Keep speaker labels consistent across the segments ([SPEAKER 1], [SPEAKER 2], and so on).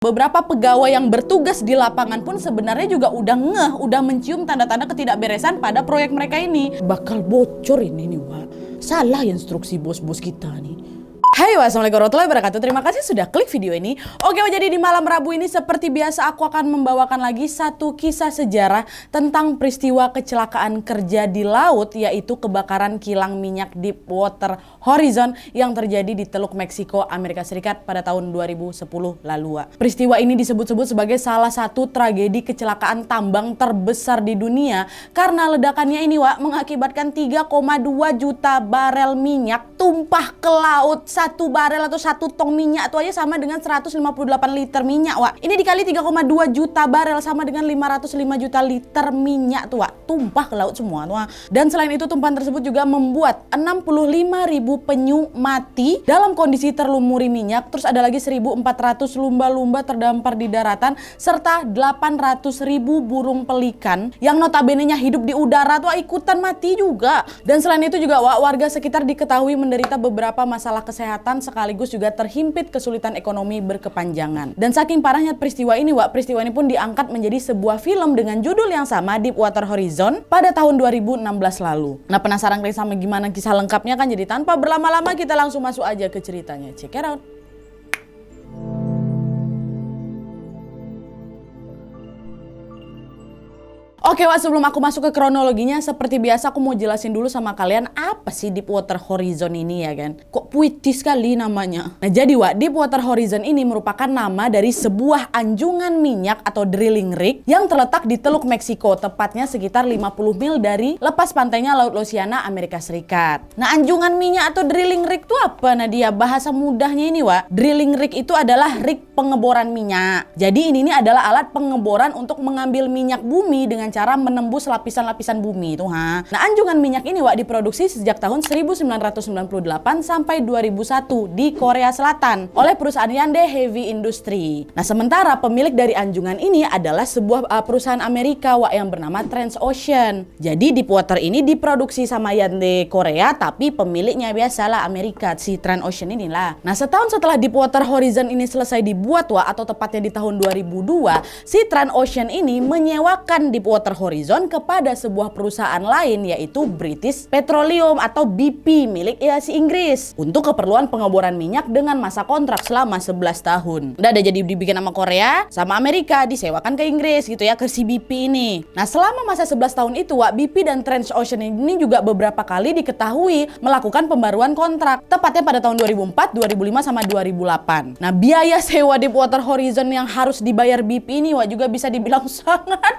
[SPEAKER 1] Beberapa pegawai yang bertugas di lapangan pun sebenarnya juga udah mencium tanda-tanda ketidakberesan pada proyek mereka ini. Bakal bocor ini nih, Wak. Salah instruksi bos-bos kita nih. Hai, wassalamualaikum warahmatullahi wabarakatuh. Terima kasih sudah klik video ini. Oke, jadi di malam Rabu ini seperti biasa aku akan membawakan lagi satu kisah sejarah tentang peristiwa kecelakaan kerja di laut, yaitu kebakaran kilang minyak Deepwater Horizon yang terjadi di Teluk Meksiko, Amerika Serikat pada tahun 2010 lalu. Peristiwa ini disebut-sebut sebagai salah satu tragedi kecelakaan tambang terbesar di dunia karena ledakannya ini, mengakibatkan 3,2 juta barel minyak tumpah ke laut. Satu barel atau satu tong minyak itu aja sama dengan 158 liter minyak, Ini dikali 3,2 juta barel sama dengan 505 juta liter minyak tuh, tumpah ke laut semua tuh. Dan selain itu tumpahan tersebut juga membuat 65.000 penyu mati dalam kondisi terlumuri minyak. Terus ada lagi 1.400 lumba-lumba terdampar di daratan serta 800.000 burung pelikan yang notabene-nya hidup di udara tuh ikutan mati juga. Dan selain itu juga warga sekitar diketahui menderita beberapa masalah kesehatan sekaligus juga terhimpit kesulitan ekonomi berkepanjangan. Dan saking parahnya peristiwa ini, peristiwa ini pun diangkat menjadi sebuah film dengan judul yang sama, Deepwater Horizon, pada tahun 2016 lalu. Nah, penasaran sama gimana kisah lengkapnya kan? Jadi tanpa berlama-lama kita langsung masuk aja ke ceritanya. Check it out. Oke, sebelum aku masuk ke kronologinya, seperti biasa aku mau jelasin dulu sama kalian apa sih Deepwater Horizon ini, ya kan? Kok puitis sekali namanya. Nah, jadi Deepwater Horizon ini merupakan nama dari sebuah anjungan minyak atau drilling rig yang terletak di Teluk Meksiko, tepatnya sekitar 50 mil dari lepas pantainya Laut Louisiana, Amerika Serikat. Nah, anjungan minyak atau drilling rig itu apa? Nah, dia bahasa mudahnya ini, drilling rig itu adalah rig pengeboran minyak. Jadi ini adalah alat pengeboran untuk mengambil minyak bumi dengan cara menembus lapisan-lapisan bumi itu, Nah, anjungan minyak ini diproduksi sejak tahun 1998 sampai 2001 di Korea Selatan oleh perusahaan Hyundai Heavy Industry. Nah, sementara pemilik dari anjungan ini adalah sebuah perusahaan Amerika yang bernama Transocean. Jadi Deepwater ini diproduksi sama Hyundai Korea, tapi pemiliknya biasalah Amerika, si Transocean inilah. Nah, setahun setelah Deepwater Horizon ini selesai dibuat atau tepatnya di tahun 2002, si Transocean ini menyewakan Deepwater Horizon kepada sebuah perusahaan lain, yaitu British Petroleum atau BP milik si Inggris untuk keperluan pengeboran minyak dengan masa kontrak selama 11 tahun. Udah ada jadi dibikin sama Korea sama Amerika, disewakan ke Inggris gitu ya, ke si BP ini. Nah, selama masa 11 tahun itu BP dan Transocean ini juga beberapa kali diketahui melakukan pembaruan kontrak, tepatnya pada tahun 2004, 2005 sama 2008. Nah, biaya sewa Deepwater Horizon yang harus dibayar BP ini juga bisa dibilang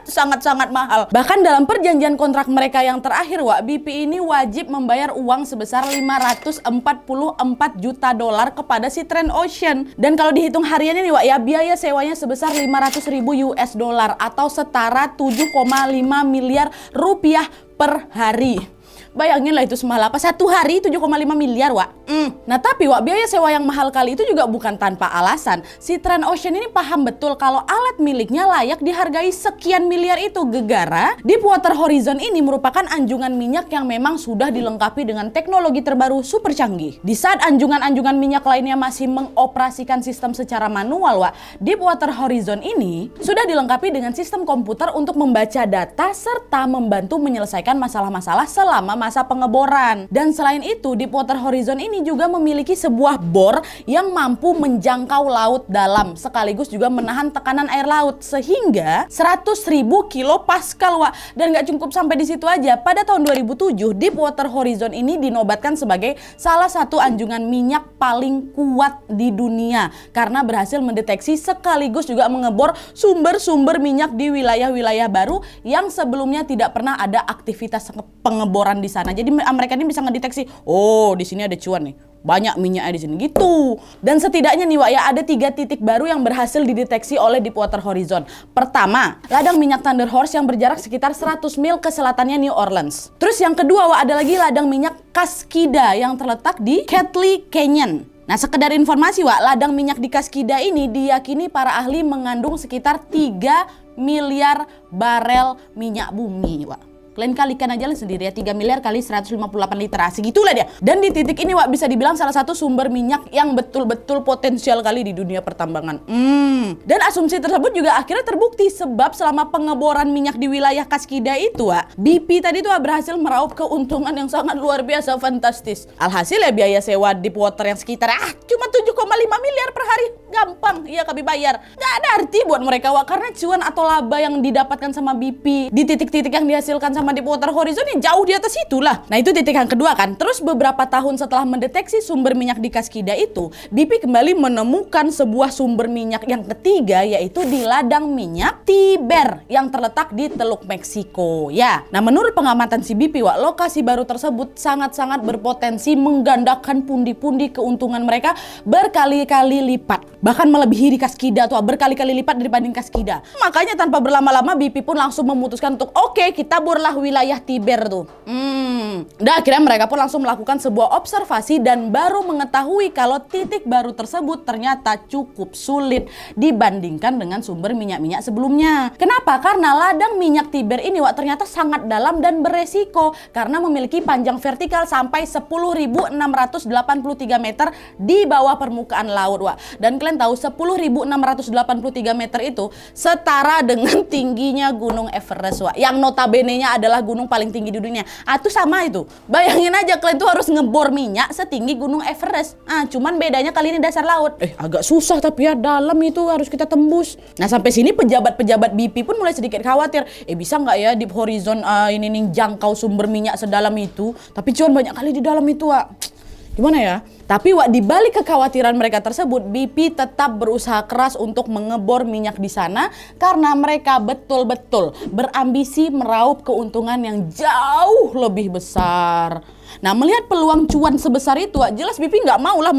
[SPEAKER 1] sangat mahal. Bahkan dalam perjanjian kontrak mereka yang terakhir, BP ini wajib membayar uang sebesar 544 juta dolar kepada si Transocean. Dan kalau dihitung harian ini, biaya sewanya sebesar 500.000 US dollar atau setara 7,5 miliar rupiah per hari. Bayangin lah itu semahal apa, satu hari 7,5 miliar, Nah, tapi biaya sewa yang mahal kali itu juga bukan tanpa alasan. Si Transocean ini paham betul kalau alat miliknya layak dihargai sekian miliar itu, gegara Deepwater Horizon ini merupakan anjungan minyak yang memang sudah dilengkapi dengan teknologi terbaru super canggih. Di saat anjungan-anjungan minyak lainnya masih mengoperasikan sistem secara manual, Deepwater Horizon ini sudah dilengkapi dengan sistem komputer untuk membaca data serta membantu menyelesaikan masalah-masalah selama masa pengeboran. Dan selain itu, Deepwater Horizon ini juga memiliki sebuah bor yang mampu menjangkau laut dalam sekaligus juga menahan tekanan air laut sehingga 100.000 kilopascal, Dan nggak cukup sampai di situ aja. Pada tahun 2007, Deepwater Horizon ini dinobatkan sebagai salah satu anjungan minyak paling kuat di dunia karena berhasil mendeteksi sekaligus juga mengebor sumber-sumber minyak di wilayah-wilayah baru yang sebelumnya tidak pernah ada aktivitas pengeboran di sana. Jadi mereka ini bisa ngedeteksi, di sini ada cuan nih, banyak minyaknya di sini gitu. Dan setidaknya nih, ada 3 titik baru yang berhasil dideteksi oleh Deepwater Horizon. Pertama, ladang minyak Thunder Horse yang berjarak sekitar 100 mil ke selatannya New Orleans. Terus yang kedua, ada lagi ladang minyak Kaskida yang terletak di Catley Canyon. Nah, sekedar informasi, ladang minyak di Kaskida ini diyakini para ahli mengandung sekitar 3 miliar barel minyak bumi, Kalian kalikan aja lah sendiri ya, 3 miliar kali 158 liter, segitulah dia. Dan di titik ini Wak bisa dibilang salah satu sumber minyak yang betul-betul potensial kali di dunia pertambangan. Dan asumsi tersebut juga akhirnya terbukti sebab selama pengeboran minyak di wilayah Kaskida itu Wak, BP tadi tuh berhasil meraup keuntungan yang sangat luar biasa fantastis. Alhasil ya biaya sewa deep water yang sekitar cuma 7,5 miliar per hari. Gampang, iya kami bayar. Gak ada arti buat mereka Wak, karena cuan atau laba yang didapatkan sama BP di titik-titik yang dihasilkan sama Deepwater Horizon yang jauh di atas itulah. Nah itu titik yang kedua kan. Terus beberapa tahun setelah mendeteksi sumber minyak di Kaskida itu, BP kembali menemukan sebuah sumber minyak yang ketiga, yaitu di ladang minyak Tiber yang terletak di Teluk Meksiko ya. Nah menurut pengamatan si BP Wak, lokasi baru tersebut sangat-sangat berpotensi menggandakan pundi-pundi keuntungan mereka berkali-kali lipat, bahkan melebihi di Kaskida tuh, berkali-kali lipat dibanding Kaskida. Makanya tanpa berlama-lama BP pun langsung memutuskan untuk oke, kita borlah wilayah Tiber tuh. Dan akhirnya mereka pun langsung melakukan sebuah observasi dan baru mengetahui kalau titik baru tersebut ternyata cukup sulit dibandingkan dengan sumber minyak-minyak sebelumnya. Kenapa? Karena ladang minyak Tiber ini Wak ternyata sangat dalam dan beresiko karena memiliki panjang vertikal sampai 10.683 meter di bawah permukaan laut Wak. Dan kalian tahu 10.683 meter itu setara dengan tingginya Gunung Everest Wak, yang notabene-nya adalah gunung paling tinggi di dunia. Itu sama itu. Bayangin aja kalian tuh harus ngebor minyak setinggi Gunung Everest. Cuman bedanya kali ini dasar laut. Agak susah tapi ya, dalam itu harus kita tembus. Nah sampai sini pejabat-pejabat BP pun mulai sedikit khawatir. Bisa nggak ya Deep Horizon ini nih jangkau sumber minyak sedalam itu? Tapi cuman banyak kali di dalam itu Wak. Gimana ya? Tapi Wak, di balik kekhawatiran mereka tersebut, BP tetap berusaha keras untuk mengebor minyak di sana karena mereka betul-betul berambisi meraup keuntungan yang jauh lebih besar. Nah melihat peluang cuan sebesar itu Wak, jelas BP nggak maulah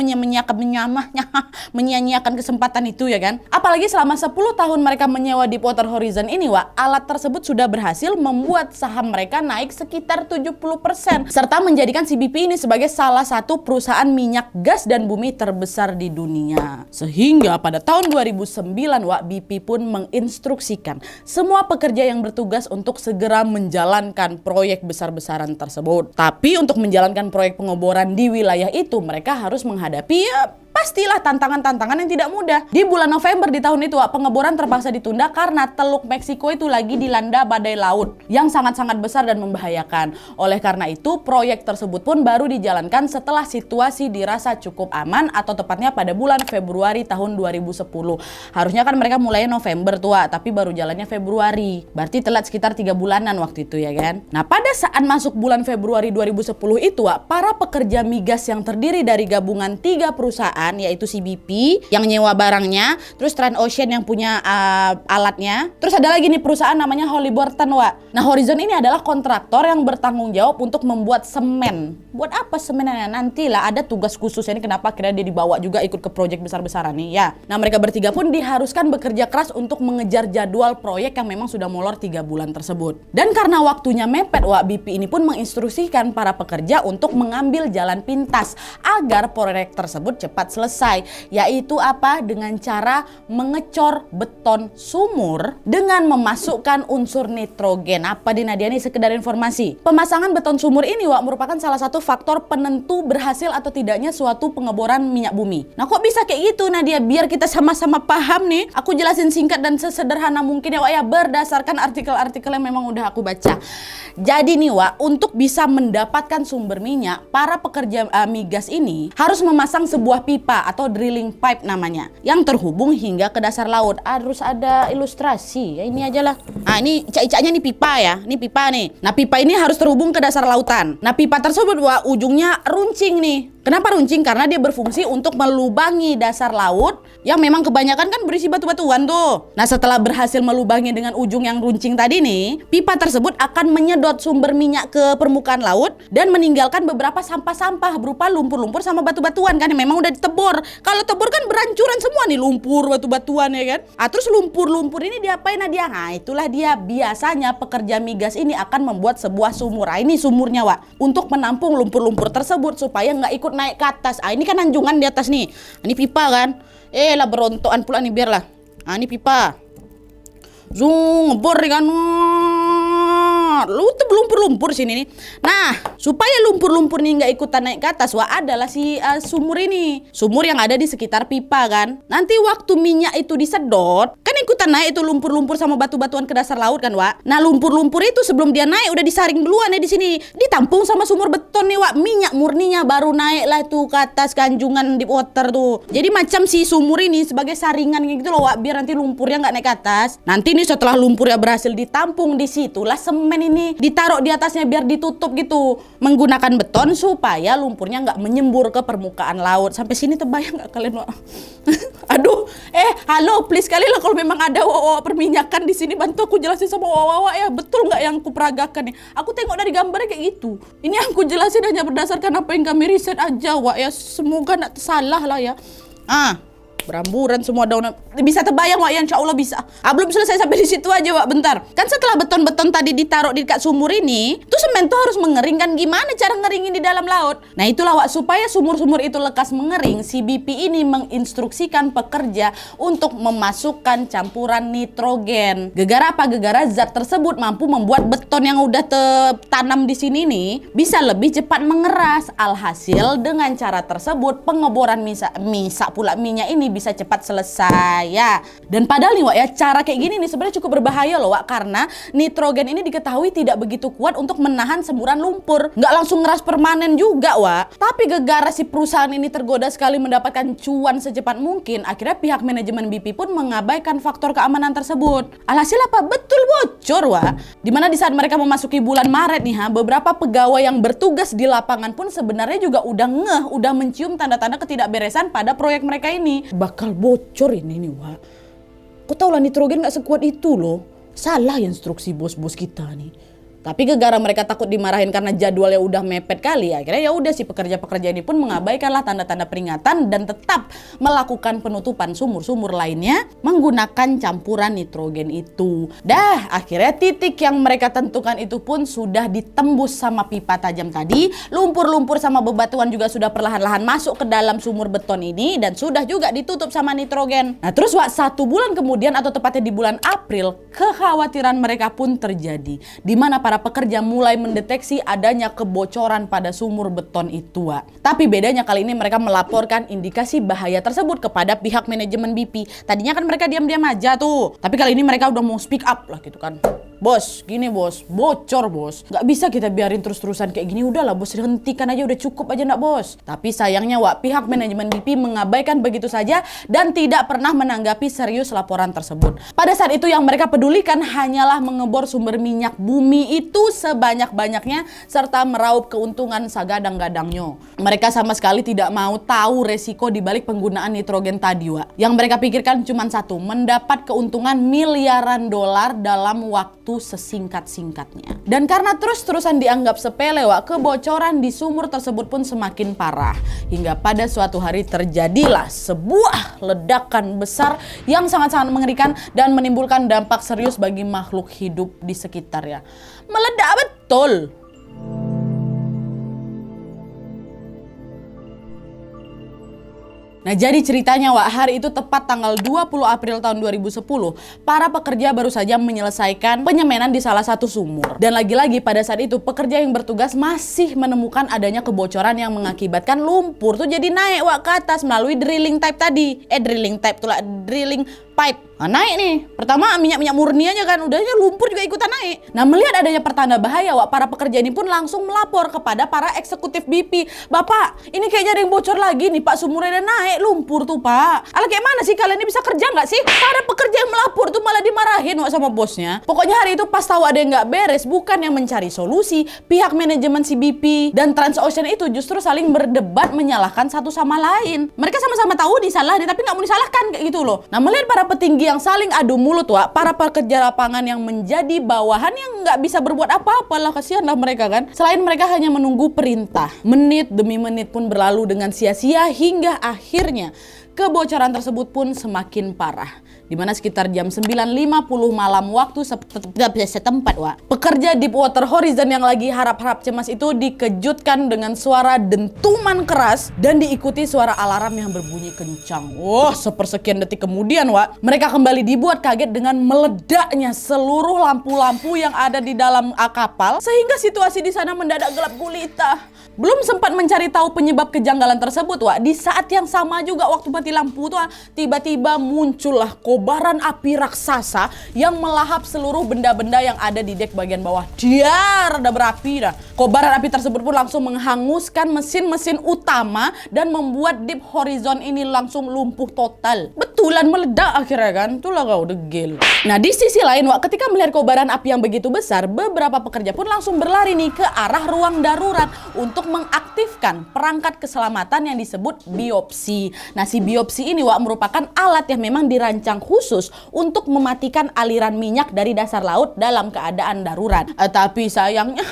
[SPEAKER 1] menyia-nyiakan kesempatan itu ya kan. Apalagi selama 10 tahun mereka menyewa Deepwater Horizon ini Wak, alat tersebut sudah berhasil membuat saham mereka naik sekitar 70% serta menjadikan si BP ini sebagai salah satu perusahaan minyak gas dan bumi terbesar di dunia. Sehingga pada tahun 2009 Wak, BP pun menginstruksikan semua pekerja yang bertugas untuk segera menjalankan proyek besar-besaran tersebut. Tapi untuk menjalankan proyek pengeboran di wilayah itu, mereka harus menghadapi pastilah tantangan-tantangan yang tidak mudah. Di bulan November di tahun itu, pengeboran terpaksa ditunda karena Teluk Meksiko itu lagi dilanda badai laut yang sangat-sangat besar dan membahayakan. Oleh karena itu, proyek tersebut pun baru dijalankan setelah situasi dirasa cukup aman, atau tepatnya pada bulan Februari tahun 2010. Harusnya kan mereka mulai November tuh, tapi baru jalannya Februari. Berarti telat sekitar 3 bulanan waktu itu ya kan. Nah, pada saat masuk bulan Februari 2010 itu, para pekerja migas yang terdiri dari gabungan 3 perusahaan, yaitu si BP yang nyewa barangnya, terus Transocean yang punya alatnya, terus ada lagi nih perusahaan namanya Halliburton Wak. Nah Horizon ini adalah kontraktor yang bertanggung jawab untuk membuat semen. Buat apa semennya? Nantilah ada tugas khusus ini kenapa akhirnya dia dibawa juga ikut ke proyek besar-besaran nih ya. Nah mereka bertiga pun diharuskan bekerja keras untuk mengejar jadwal proyek yang memang sudah molor 3 bulan tersebut. Dan karena waktunya mepet Wak, BP ini pun menginstruksikan para pekerja untuk mengambil jalan pintas agar proyek tersebut cepat selesai, yaitu apa? Dengan cara mengecor beton sumur dengan memasukkan unsur nitrogen. Apa di Nadia ini sekedar informasi. Pemasangan beton sumur ini Wak merupakan salah satu faktor penentu berhasil atau tidaknya suatu pengeboran minyak bumi. Nah kok bisa kayak gitu Nadia? Biar kita sama-sama paham nih, aku jelasin singkat dan sesederhana mungkin ya Wak ya, berdasarkan artikel-artikel yang memang udah aku baca. Jadi nih Wak, untuk bisa mendapatkan sumber minyak, para pekerja migas ini harus memasang sebuah pipa atau drilling pipe namanya, yang terhubung hingga ke dasar laut. Harus ada ilustrasi ya, ini aja lah. Nah ini icak-icaknya nih pipa ya, ini pipa nih. Nah pipa ini harus terhubung ke dasar lautan. Nah pipa tersebut Wak, ujungnya runcing nih. Kenapa runcing? Karena dia berfungsi untuk melubangi dasar laut yang memang kebanyakan kan berisi batu-batuan tuh. Nah setelah berhasil melubangi dengan ujung yang runcing tadi nih, pipa tersebut akan menyedot sumber minyak ke permukaan laut dan meninggalkan beberapa sampah-sampah berupa lumpur-lumpur sama batu-batuan kan yang memang udah ditebur. Kalau tebur kan berancuran semua nih, lumpur, batu-batuan ya kan. Terus lumpur-lumpur ini diapain dia? Nah itulah dia, biasanya pekerja migas ini akan membuat sebuah sumur. Ini sumurnya Wak, untuk menampung lumpur-lumpur tersebut supaya nggak ikut naik ke atas. Ini kan anjungan di atas nih. Ini pipa kan. Lah berontokan pula nih biarlah. Ini pipa. Zoom ngebor kan. Lu tuh lumpur-lumpur sini nih. Nah, supaya lumpur-lumpur nih nggak ikutan naik ke atas, wah adalah si sumur ini. Sumur yang ada di sekitar pipa kan. Nanti waktu minyak itu disedot, kan ikutan naik itu lumpur-lumpur sama batu-batuan ke dasar laut kan, Wak. Nah, lumpur-lumpur itu sebelum dia naik udah disaring duluan ya di sini. Ditampung sama sumur beton nih, Wak. Minyak murninya baru naik lah tuh ke atas kanjungan deep water tuh. Jadi macam si sumur ini sebagai saringan gitu loh, Wak, biar nanti lumpurnya nggak naik ke atas. Nanti nih setelah lumpurnya berhasil ditampung di situ lah semen ini ditaruh di atasnya biar ditutup gitu menggunakan beton supaya lumpurnya nggak menyembur ke permukaan laut. Sampai sini terbayang nggak kalian, Wak? Aduh, halo, please kali lah kalau memang ada perminyakan di sini bantu aku jelasin sama Wawa ya, betul nggak yang aku peragakan nih? Aku tengok dari gambarnya kayak gitu. Ini yang aku jelasin hanya berdasarkan apa yang kami riset aja, Wak ya. Semoga nggak salah lah ya. Beramburan semua daun. Bisa terbayang, Wak, ya, insya Allah bisa. Belum selesai sampai di situ aja, Wak, bentar. Kan setelah beton-beton tadi ditaruh di dekat sumur ini, tuh semen tuh harus mengering kan. Gimana cara ngeringin di dalam laut? Nah itulah, Wak, supaya sumur-sumur itu lekas mengering, si BP ini menginstruksikan pekerja untuk memasukkan campuran nitrogen. Gegara apa? Gegara zat tersebut mampu membuat beton yang udah tertanam di sini nih bisa lebih cepat mengeras. Alhasil dengan cara tersebut pengeboran minyak ini bisa cepat selesai ya. Dan padahal nih, Wak, ya, cara kayak gini nih sebenarnya cukup berbahaya loh, Wak, karena nitrogen ini diketahui tidak begitu kuat untuk menahan semburan lumpur. Nggak langsung ngeras permanen juga, Wak. Tapi gegara si perusahaan ini tergoda sekali mendapatkan cuan secepat mungkin, akhirnya pihak manajemen BP pun mengabaikan faktor keamanan tersebut. Alhasil apa? Betul bocor, Wak. Dimana di saat mereka memasuki bulan Maret nih, beberapa pegawai yang bertugas di lapangan pun sebenarnya juga udah mencium tanda-tanda ketidakberesan pada proyek mereka ini. Bakal bocor ini nih, Wak. Kau tahu lah nitrogen gak sekuat itu loh. Salah ya instruksi bos-bos kita nih. Tapi gegara mereka takut dimarahin karena jadwalnya udah mepet kali, akhirnya ya udah si pekerja-pekerja ini pun mengabaikanlah tanda-tanda peringatan dan tetap melakukan penutupan sumur-sumur lainnya menggunakan campuran nitrogen itu. Dah, akhirnya titik yang mereka tentukan itu pun sudah ditembus sama pipa tajam tadi. Lumpur-lumpur sama bebatuan juga sudah perlahan-lahan masuk ke dalam sumur beton ini dan sudah juga ditutup sama nitrogen. Nah terus, Wak, 1 bulan kemudian atau tepatnya di bulan April, kekhawatiran mereka pun terjadi. Di mana para pekerja mulai mendeteksi adanya kebocoran pada sumur beton itu, Wak. Tapi bedanya kali ini mereka melaporkan indikasi bahaya tersebut kepada pihak manajemen BP. Tadinya kan mereka diam-diam aja tuh. Tapi kali ini mereka udah mau speak up lah gitu kan. Bos, gini bos, bocor bos. Gak bisa kita biarin terus-terusan kayak gini. Udahlah bos, hentikan aja, udah cukup aja nak bos. Tapi sayangnya, Wak, pihak manajemen BP mengabaikan begitu saja dan tidak pernah menanggapi serius laporan tersebut. Pada saat itu yang mereka pedulikan hanyalah mengebor sumber minyak bumi itu sebanyak-banyaknya serta meraup keuntungan sagadang-gadangnya. Mereka sama sekali tidak mau tahu resiko dibalik penggunaan nitrogen tadi, Wak. Yang mereka pikirkan cuma satu, mendapat keuntungan miliaran dolar dalam waktu sesingkat-singkatnya. Dan karena terus-terusan dianggap sepele, Wak, kebocoran di sumur tersebut pun semakin parah. Hingga pada suatu hari terjadilah sebuah ledakan besar yang sangat-sangat mengerikan dan menimbulkan dampak serius bagi makhluk hidup di sekitarnya. Meledak betul. Nah jadi ceritanya, Wak, hari itu tepat tanggal 20 April tahun 2010, para pekerja baru saja menyelesaikan penyemanan di salah satu sumur. Dan lagi-lagi pada saat itu pekerja yang bertugas masih menemukan adanya kebocoran yang mengakibatkan lumpur tuh jadi naik, Wak, ke atas melalui drilling pipe tadi. Drilling pipe. Nah, naik nih. Pertama minyak-minyak murni aja kan, udahnya lumpur juga ikutan naik. Nah melihat adanya pertanda bahaya, Wak, para pekerja ini pun langsung melapor kepada para eksekutif BP. Bapak, ini kayaknya ada yang bocor lagi nih, Pak, sumurnya udah naik lumpur tuh, Pak. Alah, kayak mana sih kalian ini bisa kerja nggak sih? Para pekerja yang melapor tuh malah dimarahin, Wak, sama bosnya. Pokoknya hari itu pas tahu ada yang nggak beres, bukan yang mencari solusi, pihak manajemen si BP dan Transocean itu justru saling berdebat menyalahkan satu sama lain. Mereka sama-sama tahu disalah nih, tapi nggak mau disalahkan kayak gitu loh. Nah melihat para petinggi yang saling adu mulut, Wak, para pekerja lapangan yang menjadi bawahan yang nggak bisa berbuat apa-apa lah, kasihan lah mereka kan. Selain mereka hanya menunggu perintah, menit demi menit pun berlalu dengan sia-sia hingga akhirnya kebocoran tersebut pun semakin parah. di mana sekitar jam 9.50 malam waktu setempat, Wak. Pekerja Deepwater Horizon yang lagi harap-harap cemas itu dikejutkan dengan suara dentuman keras dan diikuti suara alarm yang berbunyi kencang. Wah, sepersekian detik kemudian, Wak, mereka kembali dibuat kaget dengan meledaknya seluruh lampu-lampu yang ada di dalam kapal sehingga situasi di sana mendadak gelap gulita. Belum sempat mencari tahu penyebab kejanggalan tersebut, Wak, di saat yang sama juga waktu mati lampu tuh tiba-tiba muncullah kobaran api raksasa yang melahap seluruh benda-benda yang ada di dek bagian bawah. Diar, ada berapi dah. Kobaran api tersebut pun langsung menghanguskan mesin-mesin utama dan membuat Deep Horizon ini langsung lumpuh total. Betulan meledak akhirnya kan, itulah kau degil. Nah, di sisi lain, Wak, ketika melihat kobaran api yang begitu besar, beberapa pekerja pun langsung berlari nih ke arah ruang darurat untuk mengaktifkan perangkat keselamatan yang disebut biopsi. Nah, si biopsi ini, Wak, merupakan alat yang memang dirancang khusus untuk mematikan aliran minyak dari dasar laut dalam keadaan darurat. Tapi sayangnya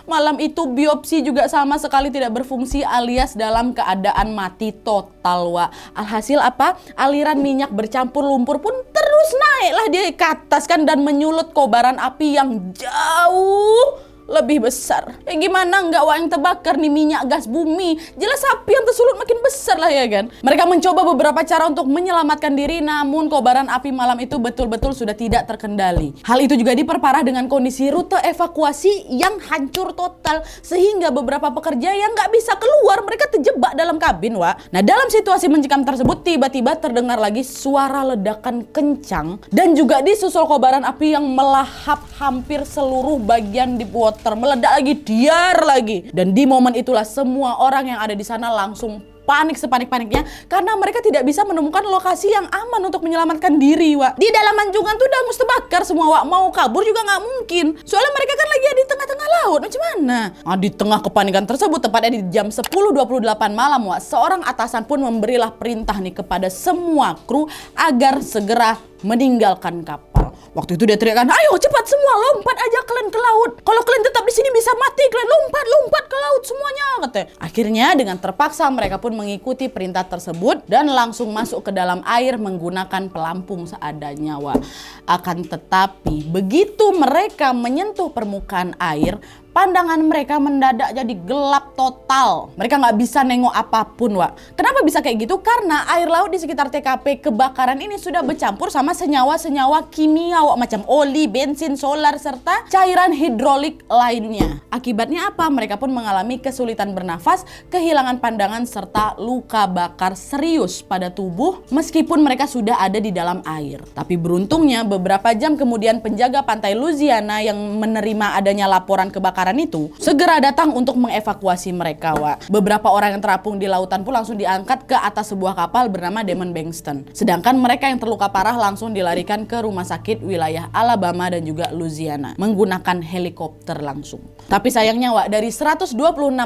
[SPEAKER 1] malam itu biopsi juga sama sekali tidak berfungsi alias dalam keadaan mati total, Wak. Alhasil apa? Aliran minyak bercampur lumpur pun terus naiklah dia ke atas kan dan menyulut kobaran api yang jauh lebih besar. Gimana enggak, Wak, yang terbakar nih minyak gas bumi. Jelas api yang tersulut makin besar lah ya kan. Mereka mencoba beberapa cara untuk menyelamatkan diri, namun kobaran api malam itu betul-betul sudah tidak terkendali. Hal itu juga diperparah dengan kondisi rute evakuasi yang hancur total sehingga beberapa pekerja yang nggak bisa keluar, mereka terjebak dalam kabin, Wak. Nah, dalam situasi mencekam tersebut tiba-tiba terdengar lagi suara ledakan kencang dan juga disusul kobaran api yang melahap hampir seluruh bagian Deepwater, meledak lagi, diar lagi. Dan di momen itulah semua orang yang ada di sana langsung panik sepanik-paniknya karena mereka tidak bisa menemukan lokasi yang aman untuk menyelamatkan diri, Wak. Di dalam anjungan tuh udah mesti bakar semua, Wak. Mau kabur juga nggak mungkin. Soalnya mereka kan lagi di tengah-tengah laut. Macam mana? Nah, di tengah kepanikan tersebut, tepatnya di jam 10.28 malam, Wak, seorang atasan pun memberilah perintah nih kepada semua kru agar segera meninggalkan kapal. Waktu itu dia teriakkan, ayo cepat semua lompat aja kalian ke laut. Kalau kalian tetap di sini bisa mati, kalian lompat ke laut semuanya, katanya. Akhirnya dengan terpaksa mereka pun mengikuti perintah tersebut dan langsung masuk ke dalam air menggunakan pelampung seadanya, Wak. Akan tetapi begitu mereka menyentuh permukaan air, pandangan mereka mendadak jadi gelap total. Mereka nggak bisa nengok apapun, Wak. Kenapa bisa kayak gitu? Karena air laut di sekitar TKP kebakaran ini sudah bercampur sama senyawa-senyawa kimia, Wak, macam oli, bensin, solar, serta cairan hidrolik lainnya. Akibatnya apa? Mereka pun mengalami kesulitan bernafas, kehilangan pandangan, serta luka bakar serius pada tubuh meskipun mereka sudah ada di dalam air. Tapi beruntungnya beberapa jam kemudian penjaga pantai Louisiana yang menerima adanya laporan kebakaran itu segera datang untuk mengevakuasi mereka, Wak. Beberapa orang yang terapung di lautan pun langsung diangkat ke atas sebuah kapal bernama Demon Bankston. Sedangkan mereka yang terluka parah langsung dilarikan ke rumah sakit wilayah Alabama dan juga Louisiana menggunakan helikopter langsung. Tapi sayangnya, Wak, dari 126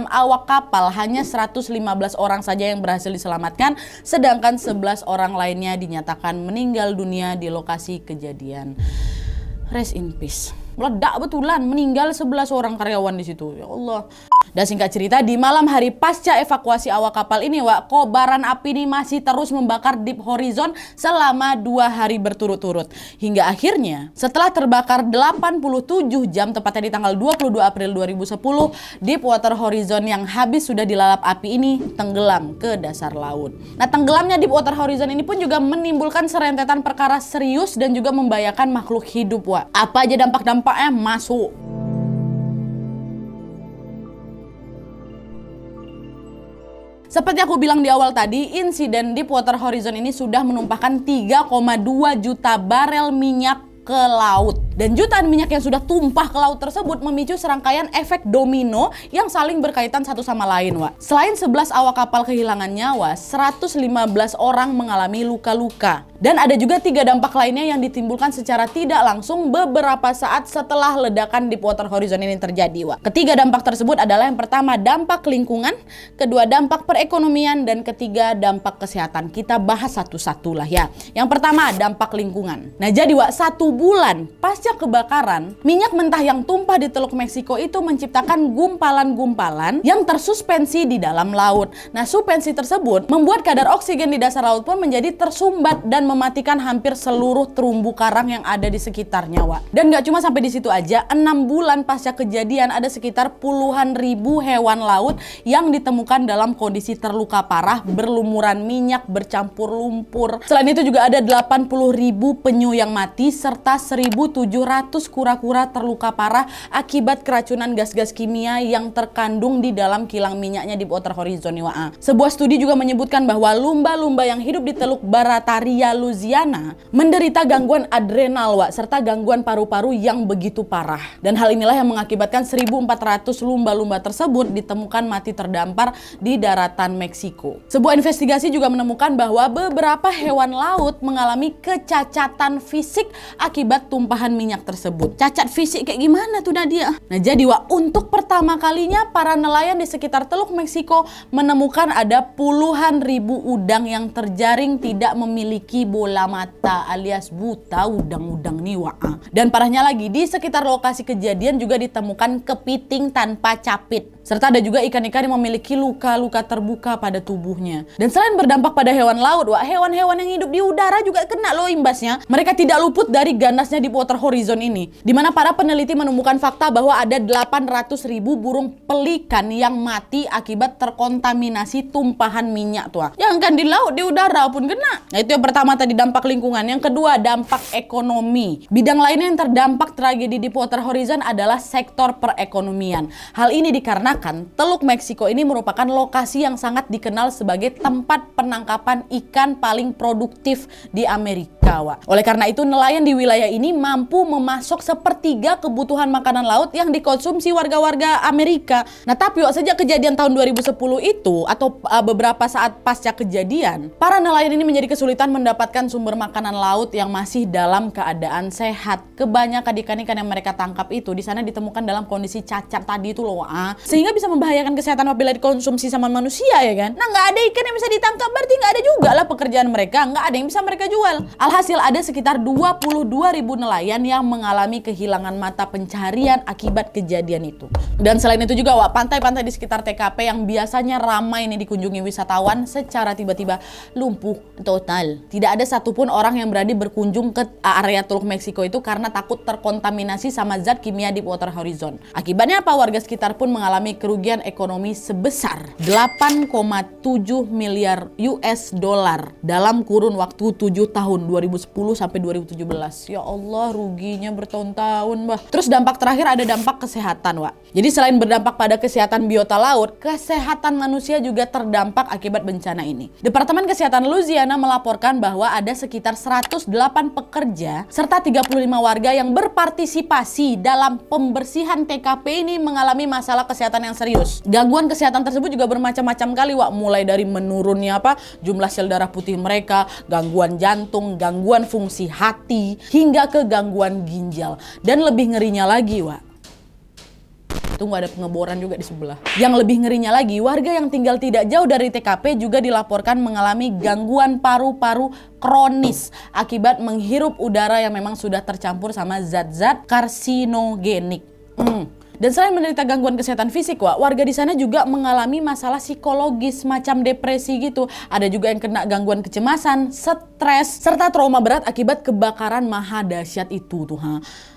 [SPEAKER 1] awak kapal hanya 115 orang saja yang berhasil diselamatkan, sedangkan 11 orang lainnya dinyatakan meninggal dunia di lokasi kejadian. Rest in peace. Meledak betulan, meninggal 11 orang karyawan di situ. Ya Allah. Dan singkat cerita, di malam hari pasca evakuasi awak kapal ini, Wak, kobaran api ini masih terus membakar Deep Horizon selama 2 hari berturut-turut. Hingga akhirnya, setelah terbakar 87 jam, tepatnya di tanggal 22 April 2010, Deepwater Horizon yang habis sudah dilalap api ini tenggelam ke dasar laut. Nah, tenggelamnya Deepwater Horizon ini pun juga menimbulkan serentetan perkara serius dan juga membahayakan makhluk hidup, Wak. Apa aja dampak-dampaknya? Masuk. Seperti aku bilang di awal tadi, insiden Deepwater Horizon ini sudah menumpahkan 3,2 juta barel minyak ke laut. Dan jutaan minyak yang sudah tumpah ke laut tersebut memicu serangkaian efek domino yang saling berkaitan satu sama lain, Wak. Selain 11 awak kapal kehilangan nyawa, 115 orang mengalami luka-luka. Dan ada juga 3 dampak lainnya yang ditimbulkan secara tidak langsung beberapa saat setelah ledakan Deepwater Horizon ini terjadi, Wak. Ketiga dampak tersebut adalah yang pertama dampak lingkungan, kedua dampak perekonomian, dan ketiga dampak kesehatan. Kita bahas satu-satu lah ya. Yang pertama dampak lingkungan. Nah jadi, Wak, 1 bulan pasca pasca kebakaran, minyak mentah yang tumpah di Teluk Meksiko itu menciptakan gumpalan-gumpalan yang tersuspensi di dalam laut. Nah, suspensi tersebut membuat kadar oksigen di dasar laut pun menjadi tersumbat dan mematikan hampir seluruh terumbu karang yang ada di sekitarnya, Wak. Dan gak cuma sampai di situ aja, 6 bulan pasca kejadian ada sekitar puluhan ribu hewan laut yang ditemukan dalam kondisi terluka parah, berlumuran minyak bercampur lumpur. Selain itu juga ada 80 ribu penyu yang mati serta 1.700 kura-kura terluka parah akibat keracunan gas-gas kimia yang terkandung di dalam kilang minyaknya Deepwater Horizon. Sebuah studi juga menyebutkan bahwa lumba-lumba yang hidup di Teluk Barataria, Louisiana menderita gangguan adrenal, serta gangguan paru-paru yang begitu parah. Dan hal inilah yang mengakibatkan 1.400 lumba-lumba tersebut ditemukan mati terdampar di daratan Meksiko. Sebuah investigasi juga menemukan bahwa beberapa hewan laut mengalami kecacatan fisik akibat tumpahan minyak tersebut. Cacat fisik kayak gimana tuh Nadia? Nah jadi untuk pertama kalinya para nelayan di sekitar Teluk Meksiko menemukan ada puluhan ribu udang yang terjaring tidak memiliki bola mata alias buta udang-udang nih Dan parahnya lagi, di sekitar lokasi kejadian juga ditemukan kepiting tanpa capit. Serta ada juga ikan-ikan yang memiliki luka-luka terbuka pada tubuhnya. Dan selain berdampak pada hewan laut, hewan-hewan yang hidup di udara juga kena loh imbasnya. Mereka tidak luput dari ganasnya Deepwater Horizon ini. Di mana para peneliti menemukan fakta bahwa ada 800 ribu burung pelikan yang mati akibat terkontaminasi tumpahan minyak tuh. Yang kan di laut, di udara pun kena. Nah itu yang pertama tadi, dampak lingkungan. Yang kedua, dampak ekonomi. Bidang lainnya yang terdampak tragedi Deepwater Horizon adalah sektor perekonomian. Hal ini dikarenakan Teluk Meksiko ini merupakan lokasi yang sangat dikenal sebagai tempat penangkapan ikan paling produktif di Amerika. Oleh karena itu nelayan di wilayah ini mampu memasok sepertiga kebutuhan makanan laut yang dikonsumsi warga-warga Amerika. Nah tapi sejak kejadian tahun 2010 itu atau beberapa saat pasca kejadian, para nelayan ini menjadi kesulitan mendapatkan sumber makanan laut yang masih dalam keadaan sehat. Kebanyakan ikan-ikan yang mereka tangkap itu di sana ditemukan dalam kondisi cacat tadi itu loh, sehingga bisa membahayakan kesehatan apabila dikonsumsi sama manusia ya kan. Nah nggak ada ikan yang bisa ditangkap, berarti nggak ada juga lah pekerjaan mereka, nggak ada yang bisa mereka jual. Alhasil ada sekitar 22 ribu nelayan yang mengalami kehilangan mata pencaharian akibat kejadian itu. Dan selain itu juga pantai-pantai di sekitar TKP yang biasanya ramai ini dikunjungi wisatawan secara tiba-tiba lumpuh total. Tidak ada satupun orang yang berani berkunjung ke area Teluk Meksiko itu karena takut terkontaminasi sama zat kimia Deepwater Horizon. Akibatnya apa? Warga sekitar pun mengalami kerugian ekonomi sebesar 8,7 miliar US dollar dalam kurun waktu 7 tahun 2010 sampai 2017. Ya Allah, ruginya bertahun-tahun, Mbah. Terus dampak terakhir ada dampak kesehatan, Jadi selain berdampak pada kesehatan biota laut, kesehatan manusia juga terdampak akibat bencana ini. Departemen Kesehatan Louisiana melaporkan bahwa ada sekitar 108 pekerja serta 35 warga yang berpartisipasi dalam pembersihan TKP ini mengalami masalah kesehatan yang serius. Gangguan kesehatan tersebut juga bermacam-macam kali, mulai dari menurunnya jumlah sel darah putih mereka, gangguan jantung, gangguan fungsi hati, hingga ke gangguan ginjal. Dan lebih ngerinya lagi, tunggu, ada pengeboran juga di sebelah. Yang lebih ngerinya lagi, warga yang tinggal tidak jauh dari TKP juga dilaporkan mengalami gangguan paru-paru kronis akibat menghirup udara yang memang sudah tercampur sama zat-zat karsinogenik. Dan selain menderita gangguan kesehatan fisik, warga di sana juga mengalami masalah psikologis macam depresi gitu. Ada juga yang kena gangguan kecemasan, stres, serta trauma berat akibat kebakaran maha dahsyat itu tuh.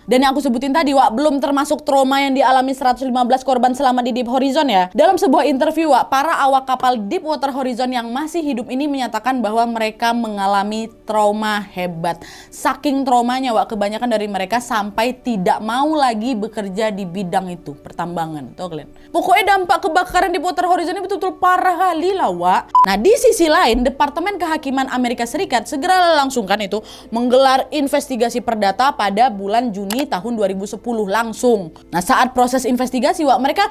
[SPEAKER 1] Dan yang aku sebutin tadi, belum termasuk trauma yang dialami 115 korban selamat di Deep Horizon ya. Dalam sebuah interview, para awak kapal Deepwater Horizon yang masih hidup ini menyatakan bahwa mereka mengalami trauma hebat. Saking traumanya, kebanyakan dari mereka sampai tidak mau lagi bekerja di bidang itu, pertambangan. Tuh kalian. Pokoknya dampak kebakaran Deepwater Horizon ini betul-betul parah kali lah, Nah, di sisi lain, Departemen Kehakiman Amerika Serikat segera langsungkan itu menggelar investigasi perdata pada bulan Juni tahun 2010 langsung. Nah saat proses investigasi mereka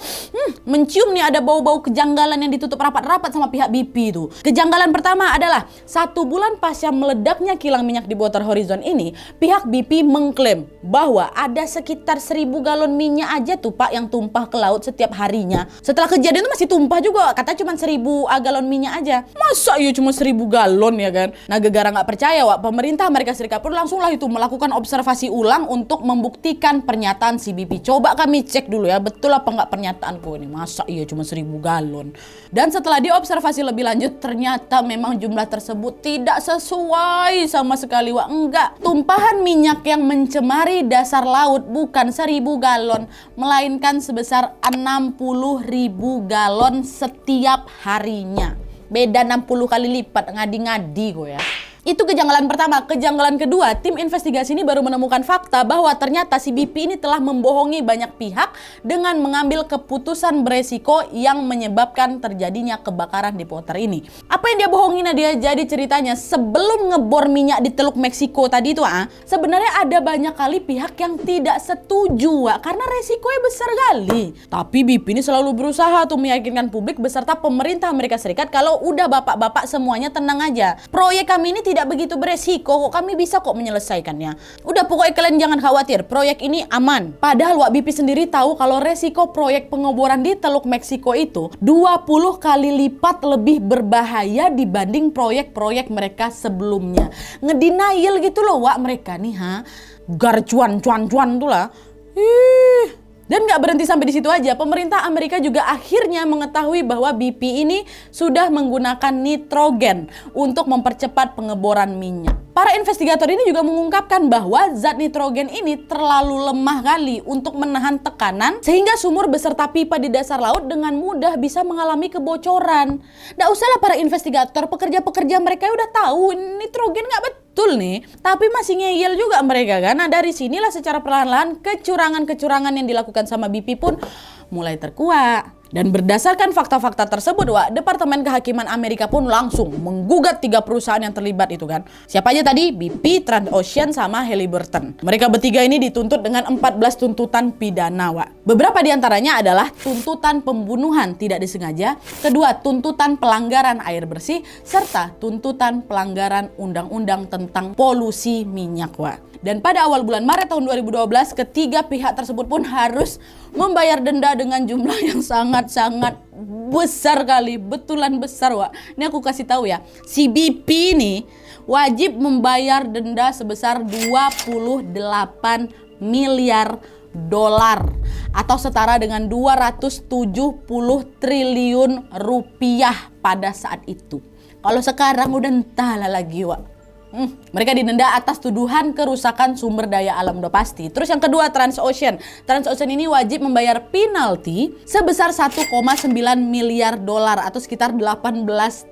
[SPEAKER 1] mencium nih ada bau-bau kejanggalan yang ditutup rapat-rapat sama pihak BP itu. Kejanggalan pertama adalah 1 bulan pasca meledaknya kilang minyak Deepwater Horizon ini, pihak BP mengklaim bahwa ada sekitar 1.000 galon minyak aja tuh Pak yang tumpah ke laut setiap harinya. Setelah kejadian itu masih tumpah juga, katanya cuma 1000 galon minyak aja. Masa iya cuma 1000 galon ya kan? Nah gara-gara nggak percaya Wak, pemerintah Amerika Serikat pun langsung lah itu melakukan observasi ulang untuk membuktikan pernyataan si BP. Coba kami cek dulu ya, betul apa nggak pernyataanku ini? Masa iya cuma 1000 galon? Dan setelah diobservasi lebih lanjut, ternyata memang jumlah tersebut tidak sesuai sama sekali Wak. Enggak, tumpahan minyak yang mencemari dasar laut bukan 1000 galon, melainkan sebesar 60.000 galon setiap harinya. Beda 60 kali lipat, ngadi-ngadi kok ya. Itu kejanggalan pertama. Kejanggalan kedua, tim investigasi ini baru menemukan fakta bahwa ternyata si BP ini telah membohongi banyak pihak dengan mengambil keputusan beresiko yang menyebabkan terjadinya kebakaran di Deepwater ini. Apa yang dia bohongin Nadia? Jadi ceritanya sebelum ngebor minyak di Teluk Meksiko tadi itu sebenarnya ada banyak kali pihak yang tidak setuju karena resikonya besar kali. Tapi BP ini selalu berusaha tuh meyakinkan publik beserta pemerintah Amerika Serikat kalau udah bapak-bapak semuanya tenang aja. Proyek kami ini tidak begitu beresiko kok, kami bisa kok menyelesaikannya. Udah pokoknya kalian jangan khawatir, proyek ini aman. Padahal Wak BP sendiri tahu kalau resiko proyek pengeboran di Teluk Meksiko itu 20 kali lipat lebih berbahaya dibanding proyek-proyek mereka sebelumnya. Ngedenial gitu loh Wak mereka nih gar cuan tuh lah. Dan nggak berhenti sampai di situ aja, pemerintah Amerika juga akhirnya mengetahui bahwa BP ini sudah menggunakan nitrogen untuk mempercepat pengeboran minyak. Para investigator ini juga mengungkapkan bahwa zat nitrogen ini terlalu lemah kali untuk menahan tekanan sehingga sumur beserta pipa di dasar laut dengan mudah bisa mengalami kebocoran. Nggak usahlah para investigator, pekerja-pekerja mereka udah tahu nitrogen nggak betul nih, tapi masih ngeyel juga mereka kan. Nah dari sinilah secara perlahan-lahan kecurangan-kecurangan yang dilakukan sama BP pun mulai terkuak. Dan berdasarkan fakta-fakta tersebut Wak, Departemen Kehakiman Amerika pun langsung menggugat 3 perusahaan yang terlibat itu kan. Siapa aja tadi? BP, Transocean, sama Halliburton. Mereka bertiga ini dituntut dengan 14 tuntutan pidana Wak. Beberapa diantaranya adalah tuntutan pembunuhan tidak disengaja, kedua tuntutan pelanggaran air bersih, serta tuntutan pelanggaran undang-undang tentang polusi minyak Wak. Dan pada awal bulan Maret tahun 2012, ketiga pihak tersebut pun harus membayar denda dengan jumlah yang sangat-sangat besar kali, betulan besar Wak. Ini aku kasih tahu ya, si BP ini wajib membayar denda sebesar 28 miliar dolar atau setara dengan 270 triliun rupiah pada saat itu. Kalau sekarang udah entahlah lagi Wak. Mereka didenda atas tuduhan kerusakan sumber daya alam udah pasti. Terus yang kedua Transocean. Transocean ini wajib membayar penalti sebesar 1,9 miliar dolar atau sekitar 18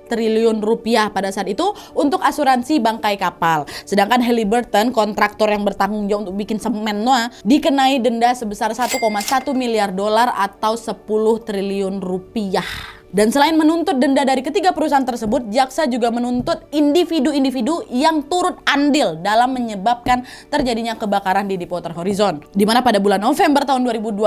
[SPEAKER 1] triliun rupiah pada saat itu untuk asuransi bangkai kapal. Sedangkan Halliburton, kontraktor yang bertanggung jawab untuk bikin semen dikenai denda sebesar 1,1 miliar dolar atau 10 triliun rupiah. Dan selain menuntut denda dari ketiga perusahaan tersebut, jaksa juga menuntut individu-individu yang turut andil dalam menyebabkan terjadinya kebakaran di Deepwater Horizon. Di mana pada bulan November tahun 2012,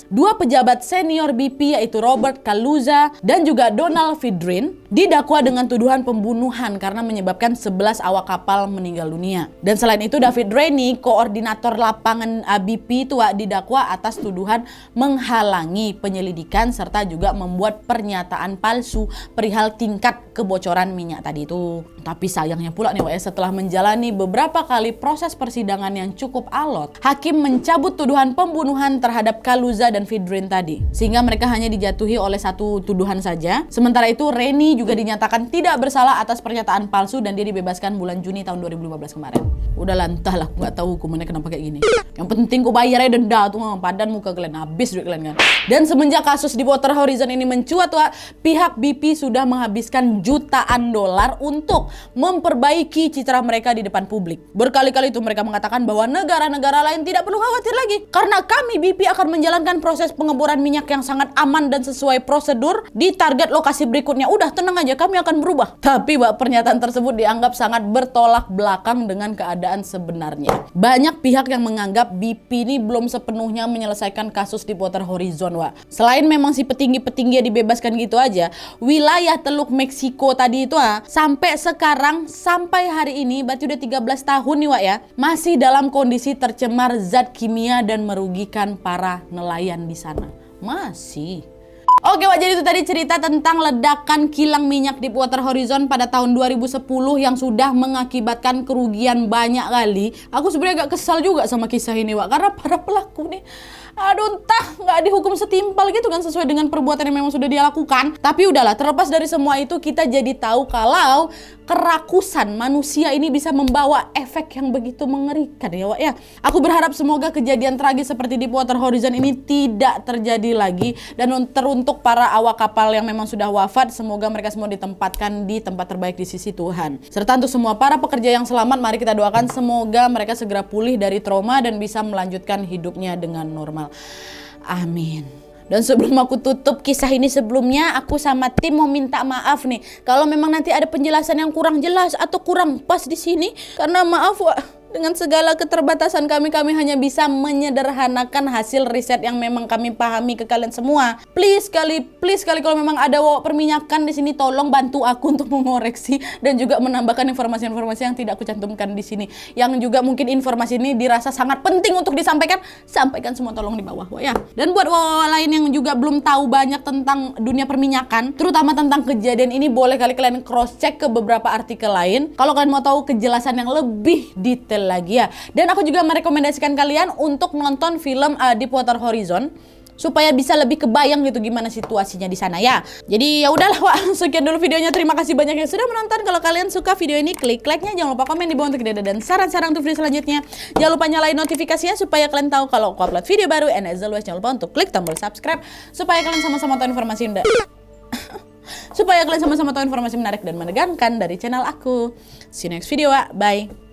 [SPEAKER 1] 2 pejabat senior BP yaitu Robert Kaluza dan juga Donald Fidrin didakwa dengan tuduhan pembunuhan karena menyebabkan 11 awak kapal meninggal dunia. Dan selain itu David Rennie, koordinator lapangan BP itu didakwa atas tuduhan menghalangi penyelidikan serta juga membuat pernyataan palsu perihal tingkat kebocoran minyak tadi itu. Tapi sayangnya pula nih setelah menjalani beberapa kali proses persidangan yang cukup alot, hakim mencabut tuduhan pembunuhan terhadap Kaluza dan Fidrin tadi. Sehingga mereka hanya dijatuhi oleh satu tuduhan saja. Sementara itu Rennie juga dinyatakan tidak bersalah atas pernyataan palsu dan dia dibebaskan bulan Juni tahun 2015 kemarin. Udah lantah lah, nggak tahu hukumannya kenapa kayak gini. Yang penting ku bayarnya denda tuh, padan muka kalian habis duit kalian kan. Dan semenjak kasus Deepwater Horizon ini mencuat pihak BP sudah menghabiskan jutaan dolar untuk memperbaiki citra mereka di depan publik. Berkali-kali itu mereka mengatakan bahwa negara-negara lain tidak perlu khawatir lagi karena kami BP akan menjalankan proses pengeboran minyak yang sangat aman dan sesuai prosedur di target lokasi berikutnya. Udah tenang aja, kami akan berubah. Tapi pernyataan tersebut dianggap sangat bertolak belakang dengan keadaan sebenarnya. Banyak pihak yang menganggap BP ini belum sepenuhnya menyelesaikan kasus Deepwater Horizon Selain memang si petinggi-petinggi dibebaskan gitu aja, wilayah Teluk Meksiko Meksiko tadi itu sampai sekarang, sampai hari ini berarti udah 13 tahun nih Wak ya, masih dalam kondisi tercemar zat kimia dan merugikan para nelayan di sana. Masih. Oke Wak, jadi itu tadi cerita tentang ledakan kilang minyak Deepwater Horizon pada tahun 2010 yang sudah mengakibatkan kerugian banyak kali. Aku sebenarnya agak kesal juga sama kisah ini Wak, karena para pelaku nih, aduh entah nggak dihukum setimpal gitu kan sesuai dengan perbuatan yang memang sudah dia lakukan. Tapi udahlah, terlepas dari semua itu kita jadi tahu kalau kerakusan manusia ini bisa membawa efek yang begitu mengerikan ya Wak ya. Aku berharap semoga kejadian tragis seperti Deepwater Horizon ini tidak terjadi lagi, dan untuk para awak kapal yang memang sudah wafat, semoga mereka semua ditempatkan di tempat terbaik di sisi Tuhan. Serta untuk semua para pekerja yang selamat, mari kita doakan semoga mereka segera pulih dari trauma dan bisa melanjutkan hidupnya dengan normal. Amin. Dan sebelum aku tutup kisah ini sebelumnya, aku sama tim mau minta maaf nih kalau memang nanti ada penjelasan yang kurang jelas atau kurang pas di sini, karena maaf Wak, dengan segala keterbatasan kami hanya bisa menyederhanakan hasil riset yang memang kami pahami ke kalian semua. Please kali kalau memang ada perminyakan di sini, tolong bantu aku untuk mengoreksi dan juga menambahkan informasi-informasi yang tidak aku cantumkan di sini. Yang juga mungkin informasi ini dirasa sangat penting untuk disampaikan, sampaikan semua tolong di bawah ya. Dan buat lain yang juga belum tahu banyak tentang dunia perminyakan, terutama tentang kejadian ini, boleh kali kalian cross check ke beberapa artikel lain kalau kalian mau tahu kejelasan yang lebih detail lagi ya. Dan aku juga merekomendasikan kalian untuk nonton film Deepwater Horizon supaya bisa lebih kebayang gitu gimana situasinya di sana ya. Jadi ya udahlah Wak, sekian dulu videonya. Terima kasih banyak yang sudah menonton. Kalau kalian suka video ini, klik like-nya, jangan lupa komen di bawah untuk ide dan saran-saran untuk video selanjutnya. Jangan lupa nyalain notifikasinya supaya kalian tahu kalau aku upload video baru. And as always, jangan lupa untuk klik tombol subscribe supaya kalian sama-sama tahu informasi supaya kalian sama-sama tahu informasi menarik dan menegangkan dari channel aku. See you next video Wak. Bye.